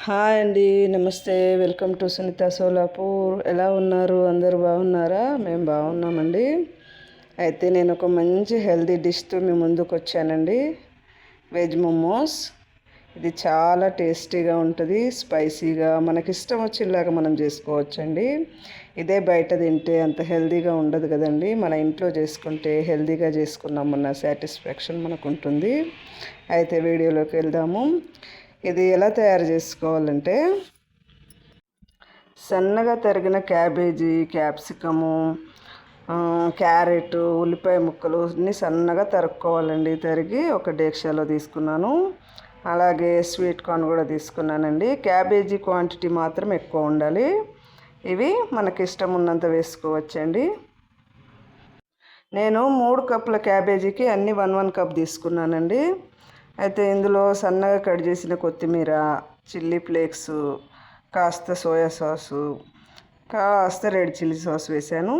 Hi అండి, నమస్తే. Welcome to Sunitha Solapur. ఎలా ఉన్నారు? అందరూ బాగున్నారా? మేము బాగున్నామండి. అయితే నేను ఒక మంచి హెల్తీ డిష్తో మీ ముందుకు వచ్చానండి. వెజ్ మోమోస్. ఇది చాలా టేస్టీగా ఉంటుంది, స్పైసీగా, మనకి ఇష్టం వచ్చేలాగా మనం చేసుకోవచ్చండి. ఇదే బయట తింటే అంత హెల్తీగా ఉండదు కదండి. మన ఇంట్లో చేసుకుంటే హెల్తీగా చేసుకున్నామన్న సాటిస్ఫాక్షన్ మనకు ఉంటుంది. అయితే వీడియోలోకి వెళ్దాము. ఇది ఎలా తయారు చేసుకోవాలంటే, సన్నగా తరిగిన క్యాబేజీ, క్యాప్సికము, క్యారెట్, ఉల్లిపాయ ముక్కలు అన్నీ సన్నగా తరుక్కోవాలండి. తరిగి ఒక డేక్షాలో తీసుకున్నాను. అలాగే స్వీట్ కార్న్ కూడా తీసుకున్నానండి. క్యాబేజీ క్వాంటిటీ మాత్రం ఎక్కువ ఉండాలి. ఇవి మనకి ఇష్టం ఉన్నంత వేసుకోవచ్చండి. నేను 3 కప్పుల క్యాబేజీకి అన్ని 1 కప్ తీసుకున్నానండి. అయితే ఇందులో సన్నగా కట్ చేసిన కొత్తిమీర, చిల్లీ ఫ్లేక్స్, కాస్త సోయా సాసు, కాస్త రెడ్ చిల్లీ సాస్ వేసాను.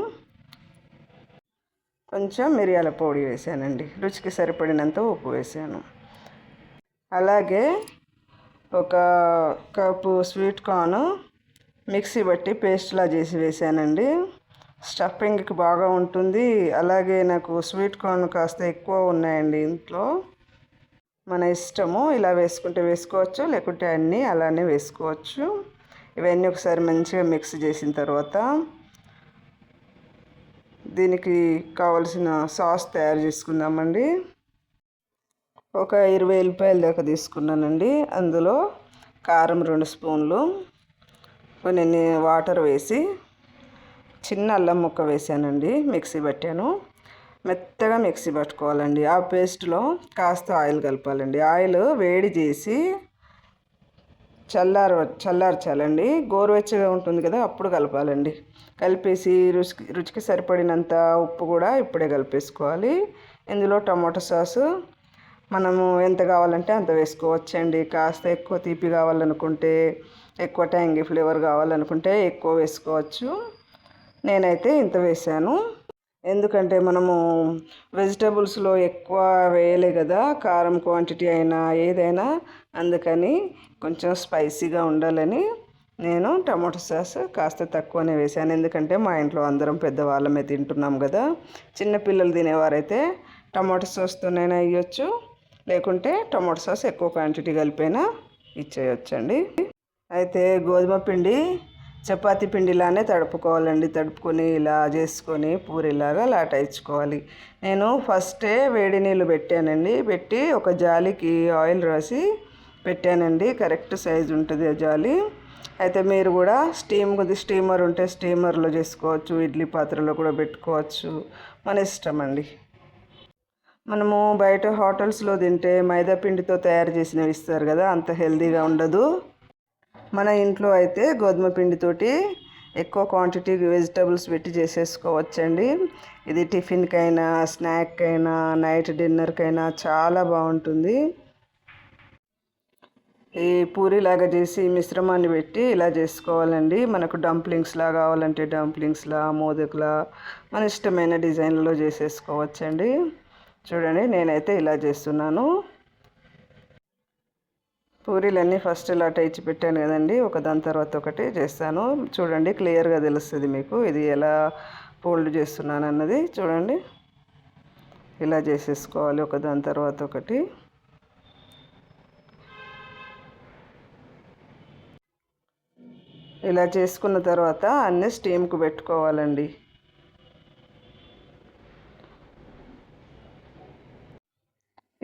కొంచెం మిరియాల పొడి వేసానండి. రుచికి సరిపడినంత ఉప్పు వేసాను. అలాగే ఒక కప్పు స్వీట్ కార్న్ మిక్సీ బట్టి పేస్ట్లా చేసి వేసానండి. స్టఫింగ్కి బాగా ఉంటుంది. అలాగే నాకు స్వీట్ కార్న్ కాస్త ఎక్కువ ఉన్నాయండి ఇంట్లో. మన ఇష్టము, ఇలా వేసుకుంటే వేసుకోవచ్చు, లేకుంటే అన్నీ అలానే వేసుకోవచ్చు. ఇవన్నీ ఒకసారి మంచిగా మిక్స్ చేసిన తర్వాత దీనికి కావలసిన సాస్ తయారు చేసుకుందామండి. ఒక 20 ఉల్లిపాయల దాకా తీసుకున్నానండి. అందులో కారం 2 స్పూన్లు, కొన్ని వాటర్ వేసి చిన్న అల్లం ముక్క వేసానండి. మిక్సీ పట్టాను. మెత్తగా మిక్సీ పట్టుకోవాలండి. ఆ పేస్ట్లో కాస్త ఆయిల్ కలపాలండి. ఆయిల్ వేడి చేసి చల్లార్చాలండి. గోరువెచ్చగా ఉంటుంది కదా, అప్పుడు కలపాలండి. కలిపేసి రుచికి సరిపడినంత ఉప్పు కూడా ఇప్పుడే కలిపేసుకోవాలి. ఇందులో టమాటో సాసు మనము ఎంత కావాలంటే అంత వేసుకోవచ్చండి. కాస్త ఎక్కువ తీపి కావాలనుకుంటే, ఎక్కువ ట్యాంగీ ఫ్లేవర్ కావాలనుకుంటే ఎక్కువ వేసుకోవచ్చు. నేనైతే ఇంత వేసాను. ఎందుకంటే మనము వెజిటబుల్స్లో ఎక్కువ వేయలే కదా, కారం క్వాంటిటీ అయినా ఏదైనా. అందుకని కొంచెం స్పైసీగా ఉండాలని నేను టమాటో సాస్ కాస్త తక్కువనే వేసాను. ఎందుకంటే మా ఇంట్లో అందరం పెద్దవాళ్ళమే తింటున్నాం కదా. చిన్నపిల్లలు తినేవారైతే టమాటో సాస్తోనైనా ఇవ్వచ్చు, లేకుంటే టమాటో సాస్ ఎక్కువ క్వాంటిటీ కలిపైనా ఇచ్చేయచ్చండి. అయితే గోధుమ పిండి చపాతీ పిండిలానే తడుపుకోవాలండి. తడుపుకొని ఇలా చేసుకొని పూరిలాగా లాటాయించుకోవాలి. నేను ఫస్టే వేడి నీళ్ళు పెట్టానండి. పెట్టి ఒక జాలికి ఆయిల్ రాసి పెట్టానండి. కరెక్ట్ సైజు ఉంటుంది ఆ జాలి. అయితే మీరు కూడా స్టీమర్ ఉంటే స్టీమర్లో చేసుకోవచ్చు, ఇడ్లీ పాత్రలో కూడా పెట్టుకోవచ్చు, మన ఇష్టం అండి. మనము బయట హోటల్స్లో తింటే మైదా పిండితో తయారు చేసినవి ఇస్తారు కదా, అంత హెల్తీగా ఉండదు. మన ఇంట్లో అయితే గోధుమ పిండితోటి ఎక్కువ క్వాంటిటీ వెజిటబుల్స్ పెట్టి చేసేసుకోవచ్చండి. ఇది టిఫిన్కైనా, స్నాక్కైనా, నైట్ డిన్నర్కైనా చాలా బాగుంటుంది. ఈ పూరిలాగా చేసి మిశ్రమాన్ని పెట్టి ఇలా చేసుకోవాలండి. మనకు డంప్లింగ్స్లా కావాలంటే డంప్లింగ్స్లా, మోదకులా, మన ఇష్టమైన డిజైన్లలో చేసేసుకోవచ్చండి. చూడండి, నేనైతే ఇలా చేస్తున్నాను. పూరీలన్నీ ఫస్ట్ ఇలా టైచి పెట్టాను కదండి, ఒక దాని తర్వాత ఒకటి చేస్తాను. చూడండి, క్లియర్గా తెలుస్తుంది మీకు ఇది ఎలా ఫోల్డ్ చేస్తున్నాను అన్నది. చూడండి, ఇలా చేసేసుకోవాలి ఒక దాని తర్వాత ఒకటి. ఇలా చేసుకున్న తర్వాత అన్నీ స్టీమ్కి పెట్టుకోవాలండి.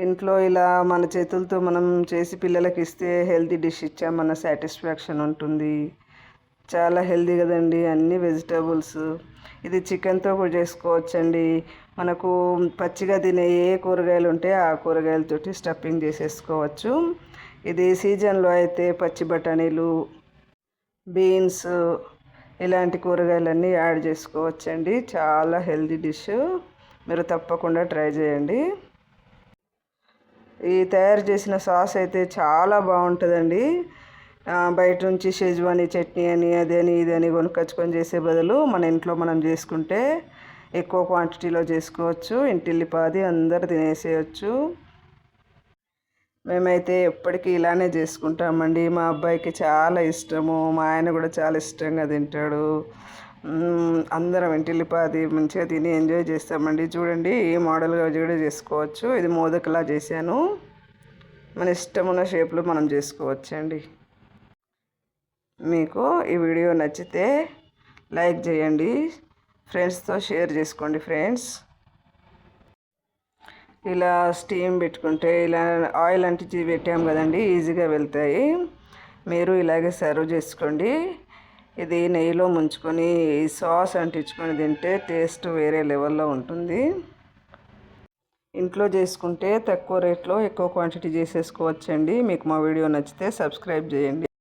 ఇంట్లో ఇలా మన చేతులతో మనం చేసి పిల్లలకి ఇస్తే హెల్తీ డిష్ ఇచ్చామన్న సాటిస్ఫాక్షన్ ఉంటుంది. చాలా హెల్తీ కదండి, అన్ని వెజిటబుల్స్. ఇది చికెన్తో కూడా చేసుకోవచ్చండి. మనకు పచ్చిగా తినే ఏ కూరగాయలు ఉంటే ఆ కూరగాయలతోటి స్టఫింగ్ చేసేసుకోవచ్చు. ఇది సీజన్లో అయితే పచ్చి బఠానీలు, బీన్స్, ఇలాంటి కూరగాయలన్నీ యాడ్ చేసుకోవచ్చండి. చాలా హెల్తీ డిష్, మీరు తప్పకుండా ట్రై చేయండి. ఈ తయారు చేసిన సాస్ అయితే చాలా బాగుంటుందండి. బయట నుంచి షెజ్వానీ చట్నీ అని అదని ఇదని కొనుక్కొచ్చుకొని చేసే బదులు మన ఇంట్లో మనం చేసుకుంటే ఎక్కువ క్వాంటిటీలో చేసుకోవచ్చు. ఇంటిల్లిపాది అందరు తినేసేయచ్చు. మేమైతే ఎప్పటికీ ఇలానే చేసుకుంటామండి. మా అబ్బాయికి చాలా ఇష్టము, మా ఆయన కూడా చాలా ఇష్టంగా తింటాడు. అందరం వెంటిల్లిపాది మంచిగా తిని ఎంజాయ్ చేస్తామండి. చూడండి ఈ మోడల్గా కూడా చేసుకోవచ్చు. ఇది మోదకలా చేశాను. మన ఇష్టమున్న షేప్లో మనం చేసుకోవచ్చండి. మీకు ఈ వీడియో నచ్చితే లైక్ చేయండి, ఫ్రెండ్స్తో షేర్ చేసుకోండి ఫ్రెండ్స్. ఇలా స్టీమ్ పెట్టుకుంటే ఇలా ఆయిల్ అంటించి పెట్టాం కదండి, ఈజీగా వెళ్తాయి. మీరు ఇలాగే సర్వ్ చేసుకోండి. ఇది నెయ్యిలో ముంచుకొని సాస్ అంటించుకొని తింటే టేస్ట్ వేరే లెవెల్లో ఉంటుంది. ఇంట్లో చేసుకుంటే తక్కువ రేట్లో ఎక్కువ క్వాంటిటీ చేసేసుకోవచ్చండి. మీకు మా వీడియో నచ్చితే సబ్స్క్రైబ్ చేయండి.